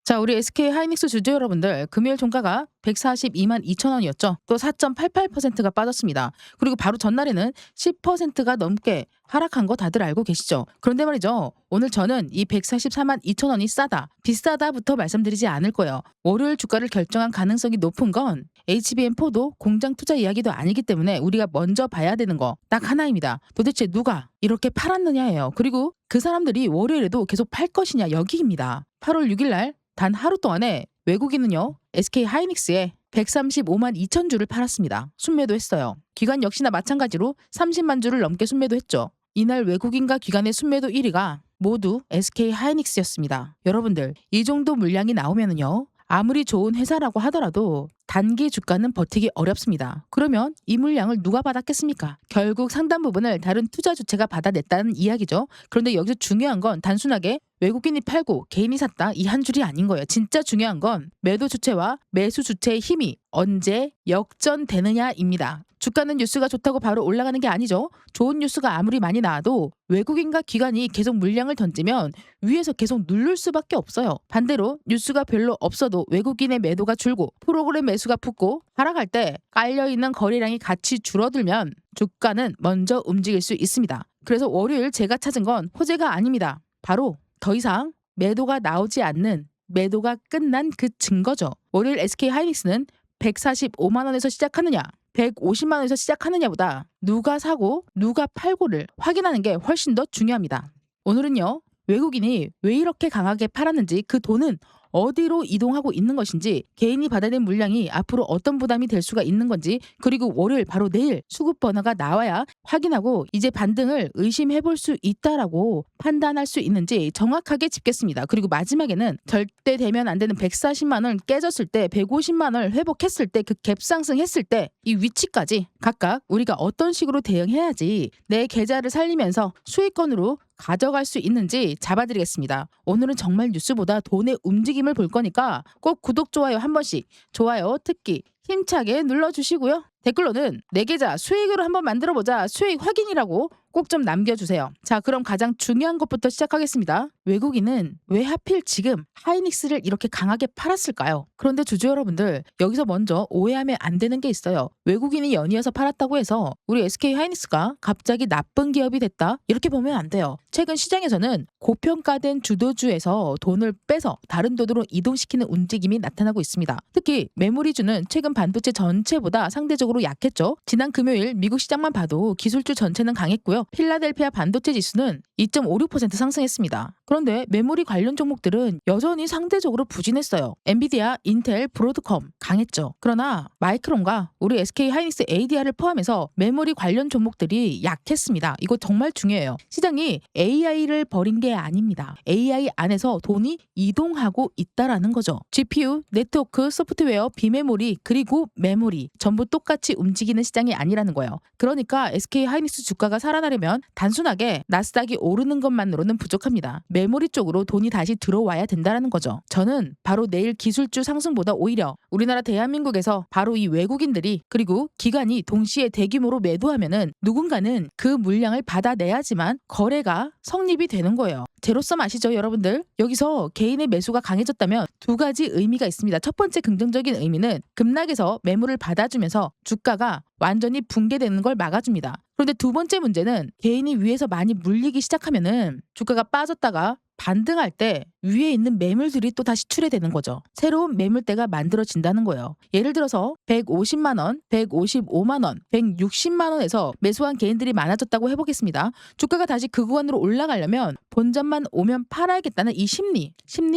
자, 우리 SK 하이닉스 주주 여러분들, 금요일 종가가 142만 2천 원이었죠. 또 4.88%가 빠졌습니다. 그리고 바로 전날에는 10%가 넘게 하락한 거 다들 알고 계시죠? 그런데 말이죠. 오늘 저는 이 144만 2천 원이 싸다, 비싸다부터 말씀드리지 않을 거예요. 월요일 주가를 결정한 가능성이 높은 건 HBM4도 공장 투자 이야기도 아니기 때문에 우리가 먼저 봐야 되는 거 딱 하나입니다. 도대체 누가 이렇게 팔았느냐예요. 그리고 그 사람들이 월요일에도 계속 팔 것이냐, 여기입니다. 8월 6일 날 단 하루 동안에 외국인은요, SK 하이닉스에 135만 2천 주를 팔았습니다. 순매도했어요. 기관 역시나 마찬가지로 30만 주를 넘게 순매도했죠. 이날 외국인과 기관의 순매도 1위가 모두 SK 하이닉스였습니다. 여러분들, 이 정도 물량이 나오면은요, 아무리 좋은 회사라고 하더라도 단기 주가는 버티기 어렵습니다. 그러면 이 물량을 누가 받았겠습니까? 결국 상당 부분을 다른 투자 주체가 받아냈다는 이야기죠. 그런데 여기서 중요한 건 단순하게 외국인이 팔고 개인이 샀다, 이 한 줄이 아닌 거예요. 진짜 중요한 건 매도 주체와 매수 주체의 힘이 언제 역전되느냐입니다. 주가는 뉴스가 좋다고 바로 올라가는 게 아니죠. 좋은 뉴스가 아무리 많이 나와도 외국인과 기관이 계속 물량을 던지면 위에서 계속 누를 수밖에 없어요. 반대로 뉴스가 별로 없어도 외국인의 매도가 줄고 프로그램 매수가 붙고 하락할 때 깔려있는 거래량이 같이 줄어들면 주가는 먼저 움직일 수 있습니다. 그래서 월요일 제가 찾은 건 호재가 아닙니다. 바로 더 이상 매도가 나오지 않는, 매도가 끝난 그 증거죠. 월요일 SK 하이닉스는 145만 원에서 시작하느냐, 150만 원에서 시작하느냐보다 누가 사고 누가 팔고를 확인하는 게 훨씬 더 중요합니다. 오늘은요, 외국인이 왜 이렇게 강하게 팔았는지, 그 돈은 어디로 이동하고 있는 것인지, 개인이 받아낸 물량이 앞으로 어떤 부담이 될 수가 있는 건지, 그리고 월요일 바로 내일 수급 변화가 나와야 확인하고 이제 반등을 의심해 볼 수 있다라고 판단할 수 있는지 정확하게 짚겠습니다. 그리고 마지막에는 절대 되면 안 되는 140만 원 깨졌을 때, 150만 원을 회복했을 때, 그 갭 상승했을 때 이 위치까지 각각 우리가 어떤 식으로 대응해야지 내 계좌를 살리면서 수익권으로 가져갈 수 있는지 잡아드리겠습니다. 오늘은 정말 뉴스보다 돈의 움직임을 볼 거니까 꼭 구독, 좋아요 한 번씩, 좋아요 특히 힘차게 눌러주시고요. 댓글로는 내 계좌 수익으로 한번 만들어보자, 수익 확인이라고 꼭 좀 남겨주세요. 자, 그럼 가장 중요한 것부터 시작하겠습니다. 외국인은 왜 하필 지금 하이닉스를 이렇게 강하게 팔았을까요? 그런데 주주 여러분들, 여기서 먼저 오해하면 안 되는 게 있어요. 외국인이 연이어서 팔았다고 해서 우리 SK 하이닉스가 갑자기 나쁜 기업이 됐다, 이렇게 보면 안 돼요. 최근 시장에서는 고평가된 주도주에서 돈을 빼서 다른 돈으로 이동시키는 움직임이 나타나고 있습니다. 특히 메모리주는 최근 반도체 전체보다 상대적으로 약했죠. 지난 금요일 미국 시장만 봐도 기술주 전체는 강했고요. 필라델피아 반도체 지수는 2.56% 상승했습니다. 그런데 메모리 관련 종목들은 여전히 상대적으로 부진했어요. 엔비디아, 인텔, 브로드컴 강했죠. 그러나 마이크론과 우리 SK 하이닉스 ADR을 포함해서 메모리 관련 종목들이 약했습니다. 이거 정말 중요해요. 시장이 AI를 버린 게 아닙니다. AI 안에서 돈이 이동하고 있다라는 거죠. GPU, 네트워크, 소프트웨어, 비메모리, 그리고 메모리 전부 똑같이 움직이는 시장이 아니라는 거예요. 그러니까 SK 하이닉스 주가가 살아나려면 단순하게 나스닥이 오르는 것만으로는 부족합니다. 메모리 쪽으로 돈이 다시 들어와야 된다는 거죠. 저는 바로 내일 기술주 상승보다 오히려 우리나라 대한민국에서 바로 이 외국인들이 그리고 기관이 동시에 대규모로 매도하면은 누군가는 그 물량을 받아내야지만 거래가 성립이 되는 거예요. 제로섬 아시죠, 여러분들? 여기서 개인의 매수가 강해졌다면 두 가지 의미가 있습니다. 첫 번째 긍정적인 의미는 급락에서 매물을 받아주면서 주가가 완전히 붕괴되는 걸 막아줍니다. 그런데 두 번째 문제는 개인이 위에서 많이 물리기 시작하면은 주가가 빠졌다가 반등할 때 위에 있는 매물들이 또 다시 출회되는 거죠. 새로운 매물대가 만들어진다는 거예요. 예를 들어서 150만 원, 155만 원, 160만 원에서 매수한 개인들이 많아졌다고 해보겠습니다. 주가가 다시 그 구간으로 올라가려면 본전만 오면 팔아야겠다는 이 심리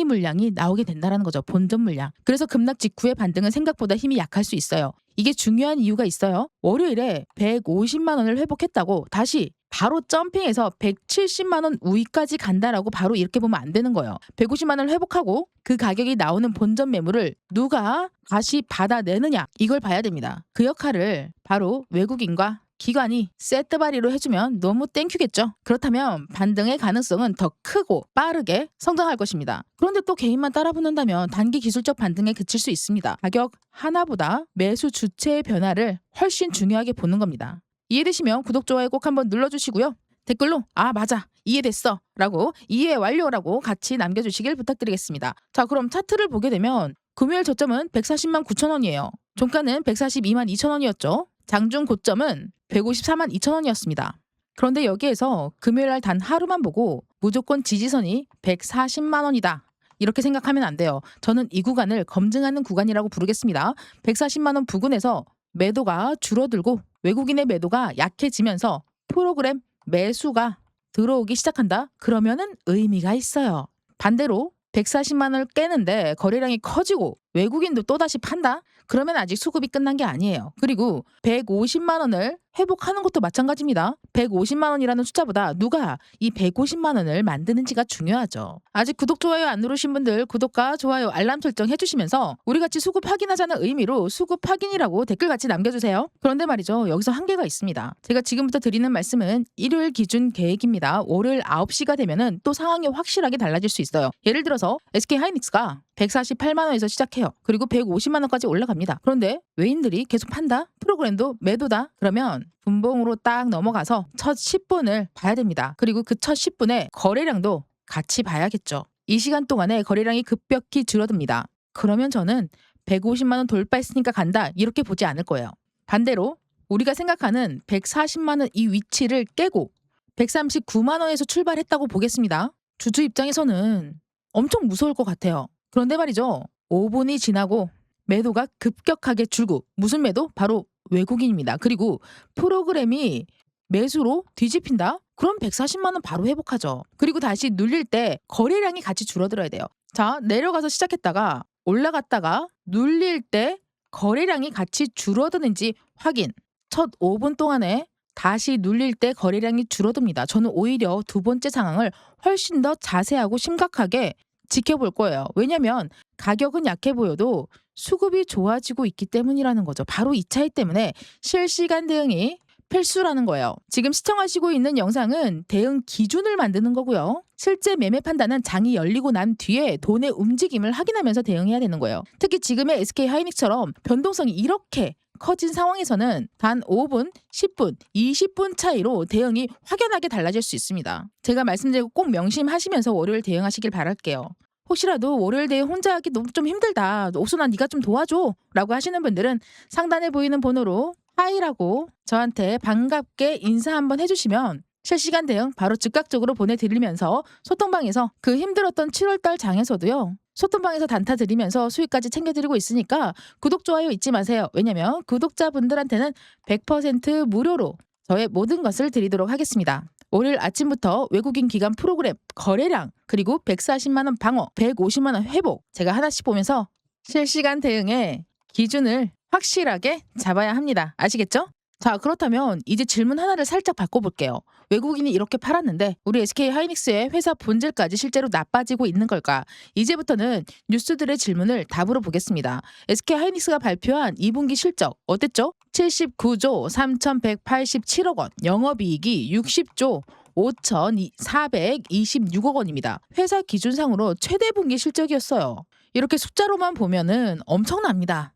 물량이 나오게 된다는 거죠. 본전 물량. 그래서 급락 직후의 반등은 생각보다 힘이 약할 수 있어요. 이게 중요한 이유가 있어요. 월요일에 150만 원을 회복했다고 다시 바로 점핑해서 170만 원 우위까지 간다라고 바로 이렇게 보면 안 되는 거예요. 150만 원을 회복하고 그 가격이 나오는 본전 매물을 누가 다시 받아내느냐, 이걸 봐야 됩니다. 그 역할을 바로 외국인과 기관이 세트바리로 해주면 너무 땡큐겠죠. 그렇다면 반등의 가능성은 더 크고 빠르게 성장할 것입니다. 그런데 또 개인만 따라 붙는다면 단기 기술적 반등에 그칠 수 있습니다. 가격 하나보다 매수 주체의 변화를 훨씬 중요하게 보는 겁니다. 이해되시면 구독, 좋아요 꼭 한번 눌러주시고요. 댓글로 아 맞아, 이해됐어 라고 이해 완료라고 같이 남겨주시길 부탁드리겠습니다. 자, 그럼 차트를 보게 되면 금요일 저점은 140만 9천 원이에요. 종가는 142만 2천 원이었죠. 장중 고점은 154만 2천 원이었습니다. 그런데 여기에서 금요일 날 단 하루만 보고 무조건 지지선이 140만 원이다, 이렇게 생각하면 안 돼요. 저는 이 구간을 검증하는 구간이라고 부르겠습니다. 140만 원 부근에서 매도가 줄어들고 외국인의 매도가 약해지면서 프로그램 매수가 들어오기 시작한다? 그러면은 의미가 있어요. 반대로 140만 원을 깨는데 거래량이 커지고 외국인도 또다시 판다? 그러면 아직 수급이 끝난 게 아니에요. 그리고 150만 원을 회복하는 것도 마찬가지입니다. 150만 원이라는 숫자보다 누가 이 150만 원을 만드는지가 중요하죠. 아직 구독, 좋아요 안 누르신 분들 구독과 좋아요, 알람 설정 해주시면서 우리 같이 수급 확인하자는 의미로 수급 확인이라고 댓글 같이 남겨주세요. 그런데 말이죠, 여기서 한계가 있습니다. 제가 지금부터 드리는 말씀은 일요일 기준 계획입니다. 월요일 9시가 되면은 또 상황이 확실하게 달라질 수 있어요. 예를 들어서 SK 하이닉스가 148만 원에서 시작해요. 그리고 150만 원까지 올라갑니다. 그런데 외인들이 계속 판다? 프로그램도 매도다? 그러면 분봉으로 딱 넘어가서 첫 10분을 봐야 됩니다. 그리고 그 첫 10분의 거래량도 같이 봐야겠죠. 이 시간 동안에 거래량이 급격히 줄어듭니다. 그러면 저는 150만 원 돌파했으니까 간다, 이렇게 보지 않을 거예요. 반대로 우리가 생각하는 140만 원 이 위치를 깨고 139만 원에서 출발했다고 보겠습니다. 주주 입장에서는 엄청 무서울 것 같아요. 그런데 말이죠, 5분이 지나고 매도가 급격하게 줄고, 무슨 매도? 바로 외국인입니다. 그리고 프로그램이 매수로 뒤집힌다? 그럼 140만 원 바로 회복하죠. 그리고 다시 눌릴 때 거래량이 같이 줄어들어야 돼요. 자, 내려가서 시작했다가 올라갔다가 눌릴 때 거래량이 같이 줄어드는지 확인. 첫 5분 동안에 다시 눌릴 때 거래량이 줄어듭니다. 저는 오히려 두 번째 상황을 훨씬 더 자세하고 심각하게 지켜볼 거예요. 왜냐면 가격은 약해 보여도 수급이 좋아지고 있기 때문이라는 거죠. 바로 이 차이 때문에 실시간 대응이 필수라는 거예요. 지금 시청하시고 있는 영상은 대응 기준을 만드는 거고요. 실제 매매 판단은 장이 열리고 난 뒤에 돈의 움직임을 확인하면서 대응해야 되는 거예요. 특히 지금의 SK 하이닉스처럼 변동성이 이렇게 커진 상황에서는 단 5분, 10분, 20분 차이로 대응이 확연하게 달라질 수 있습니다. 제가 말씀드리고 꼭 명심하시면서 월요일 대응하시길 바랄게요. 혹시라도 월요일 대응 혼자 하기 너무 좀 힘들다, 옥순아 네가 좀 도와줘 라고 하시는 분들은 상단에 보이는 번호로 하이라고 저한테 반갑게 인사 한번 해주시면 실시간 대응 바로 즉각적으로 보내드리면서 소통방에서 그 힘들었던 7월달 장에서도요, 소통방에서 단타 드리면서 수익까지 챙겨드리고 있으니까 구독, 좋아요 잊지 마세요. 왜냐면 구독자분들한테는 100% 무료로 저의 모든 것을 드리도록 하겠습니다. 월요일 아침부터 외국인 기관 프로그램 거래량, 그리고 140만 원 방어, 150만 원 회복, 제가 하나씩 보면서 실시간 대응의 기준을 확실하게 잡아야 합니다. 아시겠죠? 자, 그렇다면 이제 질문 하나를 살짝 바꿔볼게요. 외국인이 이렇게 팔았는데 우리 SK 하이닉스의 회사 본질까지 실제로 나빠지고 있는 걸까? 이제부터는 뉴스들의 질문을 답으로 보겠습니다. SK 하이닉스가 발표한 2분기 실적 어땠죠? 79조 3,187억 원, 영업이익이 60조 5,426억 원입니다. 회사 기준상으로 최대 분기 실적이었어요. 이렇게 숫자로만 보면은 엄청납니다.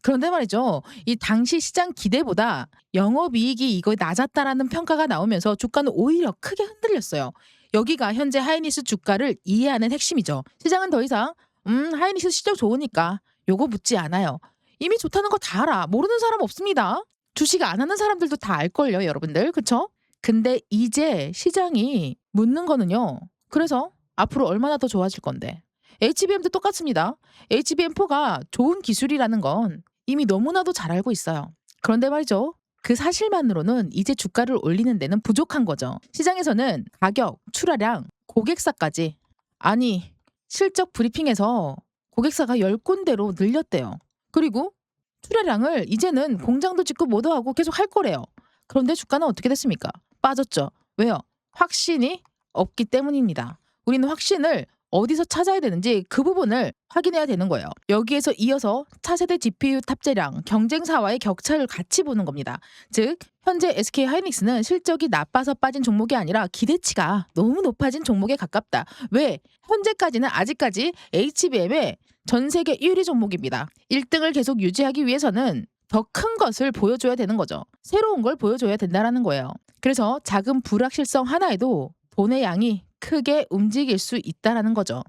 그런데 말이죠, 이 당시 시장 기대보다 영업이익이 이거 낮았다라는 평가가 나오면서 주가는 오히려 크게 흔들렸어요. 여기가 현재 하이닉스 주가를 이해하는 핵심이죠. 시장은 더 이상 하이닉스 실적 좋으니까 요거 묻지 않아요. 이미 좋다는 거 다 알아. 모르는 사람 없습니다. 주식 안 하는 사람들도 다 알걸요, 여러분들. 그쵸? 근데 이제 시장이 묻는 거는요, 그래서 앞으로 얼마나 더 좋아질 건데. HBM도 똑같습니다. HBM4가 좋은 기술이라는 건 이미 너무나도 잘 알고 있어요. 그런데 말이죠, 그 사실만으로는 이제 주가를 올리는 데는 부족한 거죠. 시장에서는 가격, 출하량, 고객사까지, 아니 실적 브리핑에서 고객사가 10군데로 늘렸대요. 그리고 출하량을 이제는 공장도 짓고 뭐도 하고 계속 할 거래요. 그런데 주가는 어떻게 됐습니까? 빠졌죠. 왜요? 확신이 없기 때문입니다. 우리는 확신을 어디서 찾아야 되는지 그 부분을 확인해야 되는 거예요. 여기에서 이어서 차세대 GPU 탑재량, 경쟁사와의 격차를 같이 보는 겁니다. 즉 현재 SK 하이닉스는 실적이 나빠서 빠진 종목이 아니라 기대치가 너무 높아진 종목에 가깝다. 왜? 현재까지는 아직까지 HBM의 전 세계 1위 종목입니다. 1등을 계속 유지하기 위해서는 더 큰 것을 보여줘야 되는 거죠. 새로운 걸 보여줘야 된다는 거예요. 그래서 작은 불확실성 하나에도 돈의 양이 크게 움직일 수 있다라는 거죠.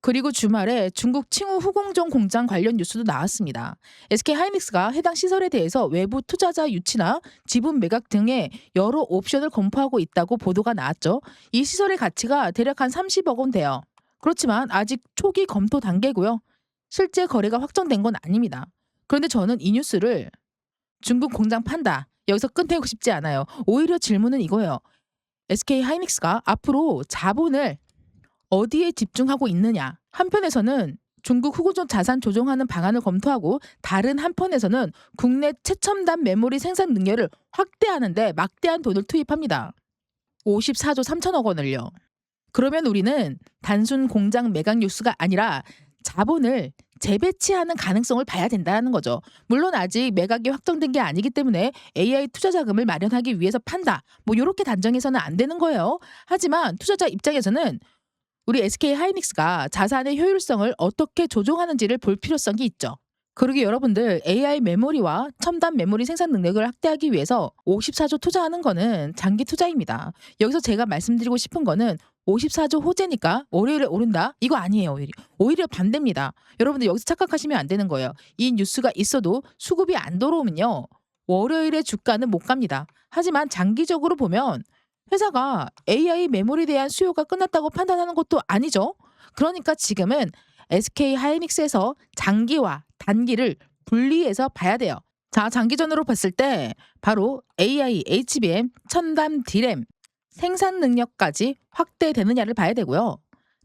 그리고 주말에 중국 칭우 후공정 공장 관련 뉴스도 나왔습니다. SK하이닉스가 해당 시설에 대해서 외부 투자자 유치나 지분 매각 등의 여러 옵션을 검토하고 있다고 보도가 나왔죠. 이 시설의 가치가 대략 한 30억 원 돼요. 그렇지만 아직 초기 검토 단계고요. 실제 거래가 확정된 건 아닙니다. 그런데 저는 이 뉴스를 중국 공장 판다, 여기서 끝내고 싶지 않아요. 오히려 질문은 이거예요. SK하이닉스가 앞으로 자본을 어디에 집중하고 있느냐. 한편에서는 중국 후고종 자산 조정하는 방안을 검토하고 다른 한편에서는 국내 최첨단 메모리 생산 능력을 확대하는데 막대한 돈을 투입합니다. 54조 3천억 원을요. 그러면 우리는 단순 공장 매각 뉴스가 아니라 자본을 재배치하는 가능성을 봐야 된다는 거죠. 물론 아직 매각이 확정된 게 아니기 때문에 AI 투자 자금을 마련하기 위해서 판다. 뭐 이렇게 단정해서는 안 되는 거예요. 하지만 투자자 입장에서는 우리 SK하이닉스가 자산의 효율성을 어떻게 조종하는지를 볼 필요성이 있죠. 그러게 여러분들 AI 메모리와 첨단 메모리 생산 능력을 확대하기 위해서 54조 투자하는 거는 장기 투자입니다. 여기서 제가 말씀드리고 싶은 거는 54조 호재니까 월요일에 오른다? 이거 아니에요. 오히려 반대입니다. 여러분들 여기서 착각하시면 안 되는 거예요. 이 뉴스가 있어도 수급이 안 들어오면요. 월요일에 주가는 못 갑니다. 하지만 장기적으로 보면 회사가 AI 메모리에 대한 수요가 끝났다고 판단하는 것도 아니죠. 그러니까 지금은 SK하이닉스에서 장기와 단기를 분리해서 봐야 돼요. 자, 장기전으로 봤을 때 바로 AI, HBM, 첨단 D램, 생산 능력까지 확대되느냐를 봐야 되고요.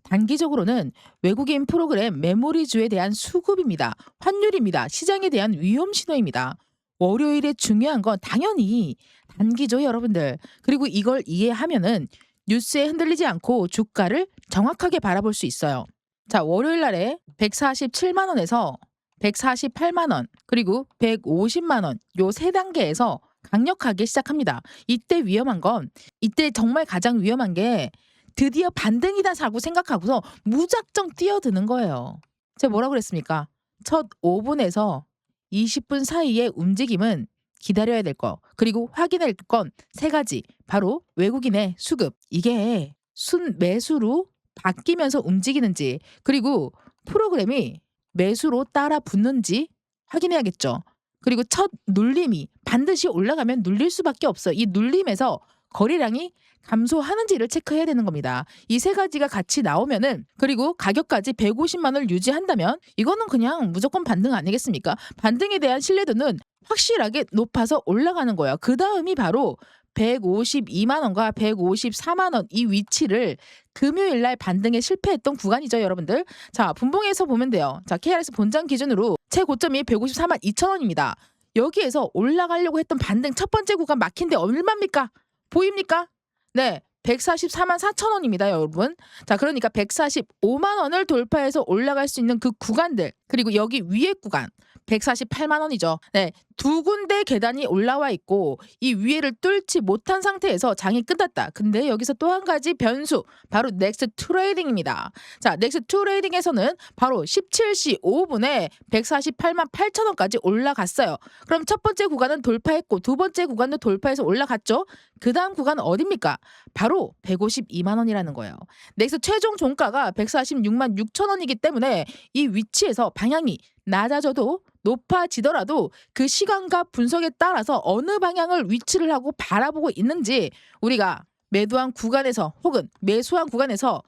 단기적으로는 외국인 프로그램 메모리주에 대한 수급입니다. 환율입니다. 시장에 대한 위험 신호입니다. 월요일에 중요한 건 당연히 단기죠, 여러분들. 그리고 이걸 이해하면은 뉴스에 흔들리지 않고 주가를 정확하게 바라볼 수 있어요. 자, 월요일 날에 147만 원에서 148만 원, 그리고 150만 원, 요 세 단계에서 강력하게 시작합니다. 이때 위험한 건, 이때 정말 가장 위험한 게 드디어 반등이다라고 생각하고서 무작정 뛰어드는 거예요. 제가 뭐라고 그랬습니까? 첫 5분에서 20분 사이의 움직임은 기다려야 될 거. 그리고 확인할 건 세 가지. 바로 외국인의 수급. 이게 순매수로 바뀌면서 움직이는지, 그리고 프로그램이 매수로 따라 붙는지 확인해야겠죠. 그리고 첫 눌림이 반드시 올라가면 눌릴 수밖에 없어요. 이 눌림에서 거래량이 감소하는지를 체크해야 되는 겁니다. 이 세 가지가 같이 나오면은, 그리고 가격까지 150만 원을 유지한다면 이거는 그냥 무조건 반등 아니겠습니까? 반등에 대한 신뢰도는 확실하게 높아서 올라가는 거예요. 그 다음이 바로 152만 원과 154만 원 이 위치를 금요일 날 반등에 실패했던 구간이죠, 여러분들. 자, 분봉에서 보면 돼요. 자, KRX 본장 기준으로 최고점이 154만 2천 원입니다. 여기에서 올라가려고 했던 반등 첫 번째 구간 막힌데 얼마입니까? 보입니까? 네. 144만 4천 원입니다, 여러분. 자, 그러니까 145만 원을 돌파해서 올라갈 수 있는 그 구간들, 그리고 여기 위에 구간 148만 원이죠. 네. 두 군데 계단이 올라와 있고 이 위에를 뚫지 못한 상태에서 장이 끝났다. 근데 여기서 또 한 가지 변수, 바로 넥스트 트레이딩입니다. 자, 넥스트 트레이딩에서는 바로 17시 5분에 148만 8천 원까지 올라갔어요. 그럼 첫 번째 구간은 돌파했고 두 번째 구간도 돌파해서 올라갔죠. 그 다음 구간은 어딥니까? 바로 152만 원이라는 거예요. 넥스트 최종 종가가 146만 6천 원이기 때문에 이 위치에서 방향이 낮아져도 높아지더라도 그 시간과 분석에 따라서 어느 방향을 위치를 하고 바라보고 있는지, 우리가 매도한 구간에서 혹은 매수한 구간에서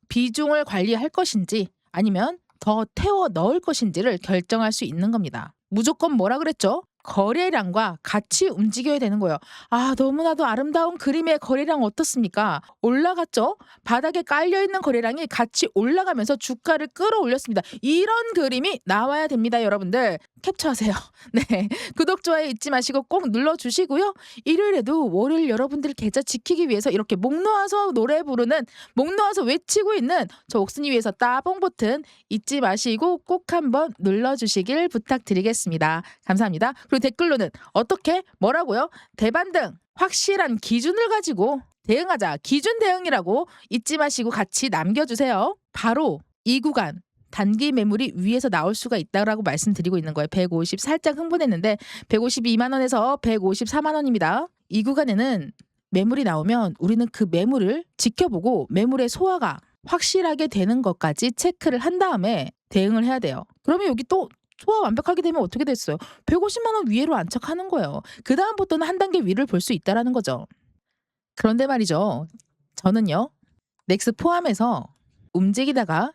비중을 관리할 것인지 아니면 더 태워 넣을 것인지를 결정할 수 있는 겁니다. 무조건 뭐라 그랬죠? 거래량과 같이 움직여야 되는 거예요. 아, 너무나도 아름다운 그림의 거래량 어떻습니까? 올라갔죠? 바닥에 깔려있는 거래량이 같이 올라가면서 주가를 끌어올렸습니다. 이런 그림이 나와야 됩니다, 여러분들. 캡처하세요. 네, 구독, 좋아요 잊지 마시고 꼭 눌러주시고요. 일요일에도 월요일 여러분들 계좌 지키기 위해서 이렇게 목 놓아서 노래 부르는, 목 놓아서 외치고 있는 저 옥순이 위해서 따봉 버튼 잊지 마시고 꼭 한번 눌러주시길 부탁드리겠습니다. 감사합니다. 그리고 댓글로는 어떻게, 뭐라고요? 대반등, 확실한 기준을 가지고 대응하자. 기준 대응이라고 잊지 마시고 같이 남겨주세요. 바로 이 구간 단기 매물이 위에서 나올 수가 있다라고 말씀드리고 있는 거예요. 150 살짝 흥분했는데 152만 원에서 154만 원입니다. 이 구간에는 매물이 나오면 우리는 그 매물을 지켜보고 매물의 소화가 확실하게 되는 것까지 체크를 한 다음에 대응을 해야 돼요. 그러면 여기 또 소화 완벽하게 되면 어떻게 됐어요? 150만 원 위로 안착하는 거예요. 그다음부터는 한 단계 위를 볼 수 있다라는 거죠. 그런데 말이죠. 저는요. 넥스 포함해서 움직이다가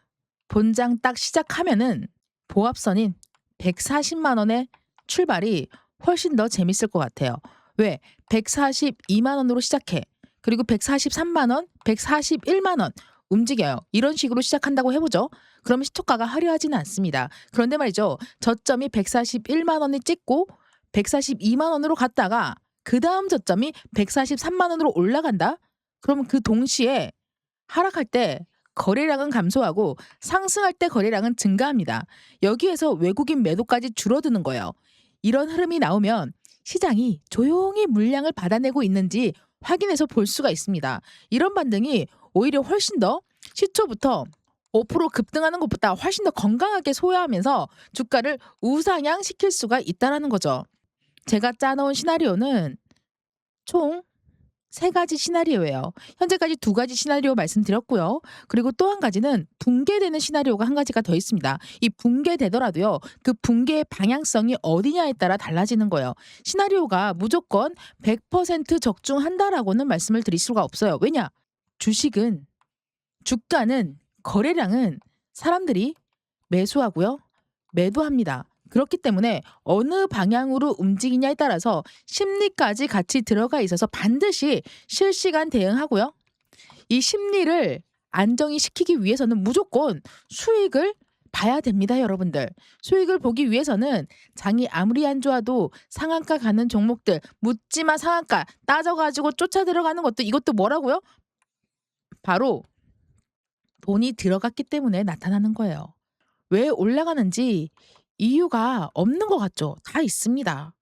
본장 딱 시작하면은 보합선인 140만 원의 출발이 훨씬 더 재밌을 것 같아요. 왜? 142만 원으로 시작해. 그리고 143만 원, 141만 원 움직여요. 이런 식으로 시작한다고 해보죠. 그러면 시초가가 화려하지는 않습니다. 그런데 말이죠. 저점이 141만 원을 찍고 142만 원으로 갔다가 그 다음 저점이 143만 원으로 올라간다? 그러면 그 동시에 하락할 때 거래량은 감소하고 상승할 때 거래량은 증가합니다. 여기에서 외국인 매도까지 줄어드는 거예요. 이런 흐름이 나오면 시장이 조용히 물량을 받아내고 있는지 확인해서 볼 수가 있습니다. 이런 반등이 오히려 훨씬 더 시초부터 5% 급등하는 것보다 훨씬 더 건강하게 소화하면서 주가를 우상향 시킬 수가 있다는 거죠. 제가 짜놓은 시나리오는 총 3가지 시나리오예요. 현재까지 2가지 시나리오 말씀드렸고요. 그리고 또 한 가지는 붕괴되는 시나리오가 한 가지가 더 있습니다. 이 붕괴되더라도요. 그 붕괴의 방향성이 어디냐에 따라 달라지는 거예요. 시나리오가 무조건 100% 적중한다라고는 말씀을 드릴 수가 없어요. 왜냐? 주식은 주가는 거래량은 사람들이 매수하고요. 매도합니다. 그렇기 때문에 어느 방향으로 움직이냐에 따라서 심리까지 같이 들어가 있어서 반드시 실시간 대응하고요. 이 심리를 안정이 시키기 위해서는 무조건 수익을 봐야 됩니다, 여러분들. 수익을 보기 위해서는 장이 아무리 안 좋아도 상한가 가는 종목들 묻지마 상한가 따져가지고 쫓아 들어가는 것도 이것도 뭐라고요? 바로 돈이 들어갔기 때문에 나타나는 거예요. 왜 올라가는지 이유가 없는 것 같죠? 다 있습니다.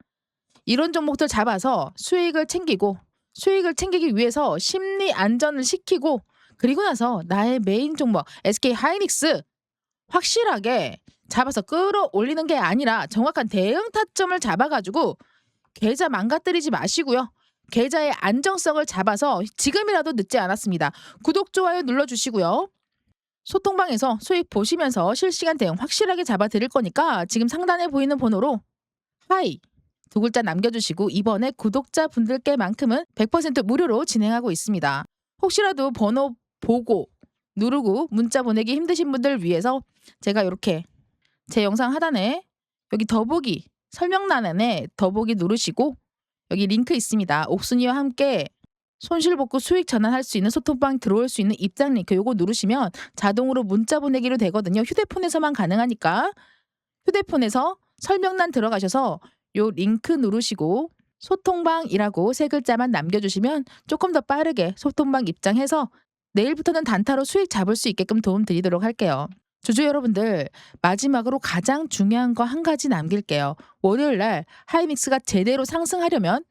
이런 종목들 잡아서 수익을 챙기고 수익을 챙기기 위해서 심리 안전을 시키고 그리고 나서 나의 메인 종목 SK 하이닉스 확실하게 잡아서 끌어올리는 게 아니라 정확한 대응 타점을 잡아가지고 계좌 망가뜨리지 마시고요. 계좌의 안정성을 잡아서 지금이라도 늦지 않았습니다. 구독, 좋아요 눌러주시고요. 소통방에서 수익 보시면서 실시간 대응 확실하게 잡아드릴 거니까 지금 상단에 보이는 번호로 하이 2글자 남겨주시고 이번에 구독자분들께만큼은 100% 무료로 진행하고 있습니다. 혹시라도 번호 보고 누르고 문자 보내기 힘드신 분들 위해서 제가 이렇게 제 영상 하단에 여기 더보기 설명란에 더보기 누르시고 여기 링크 있습니다. 옥순이와 함께 손실복구 수익 전환할 수 있는 소통방 들어올 수 있는 입장 링크 요거 누르시면 자동으로 문자 보내기로 되거든요. 휴대폰에서만 가능하니까 휴대폰에서 설명란 들어가셔서 요 링크 누르시고 소통방이라고 3글자만 남겨주시면 조금 더 빠르게 소통방 입장해서 내일부터는 단타로 수익 잡을 수 있게끔 도움드리도록 할게요. 주주 여러분들 마지막으로 가장 중요한 거 한 가지 남길게요. 월요일날 하이닉스가 제대로 상승하려면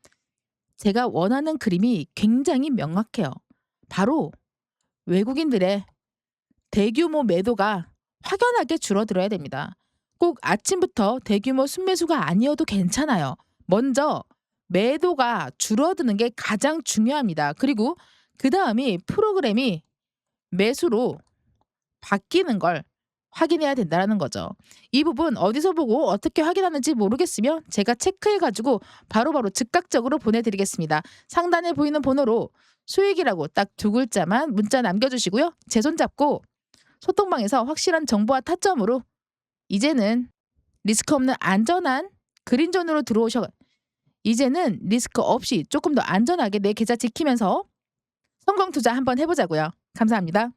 제가 원하는 그림이 굉장히 명확해요. 바로 외국인들의 대규모 매도가 확연하게 줄어들어야 됩니다. 꼭 아침부터 대규모 순매수가 아니어도 괜찮아요. 먼저 매도가 줄어드는 게 가장 중요합니다. 그리고 그 다음이 프로그램이 매수로 바뀌는 걸 확인해야 된다는 거죠. 이 부분 어디서 보고 어떻게 확인하는지 모르겠으면 제가 체크해가지고 바로바로 즉각적으로 보내드리겠습니다. 상단에 보이는 번호로 수익이라고 딱 2글자만 문자 남겨주시고요. 제 손 잡고 소통방에서 확실한 정보와 타점으로 이제는 리스크 없는 안전한 그린존으로 들어오셔 이제는 리스크 없이 조금 더 안전하게 내 계좌 지키면서 성공 투자 한번 해보자고요. 감사합니다.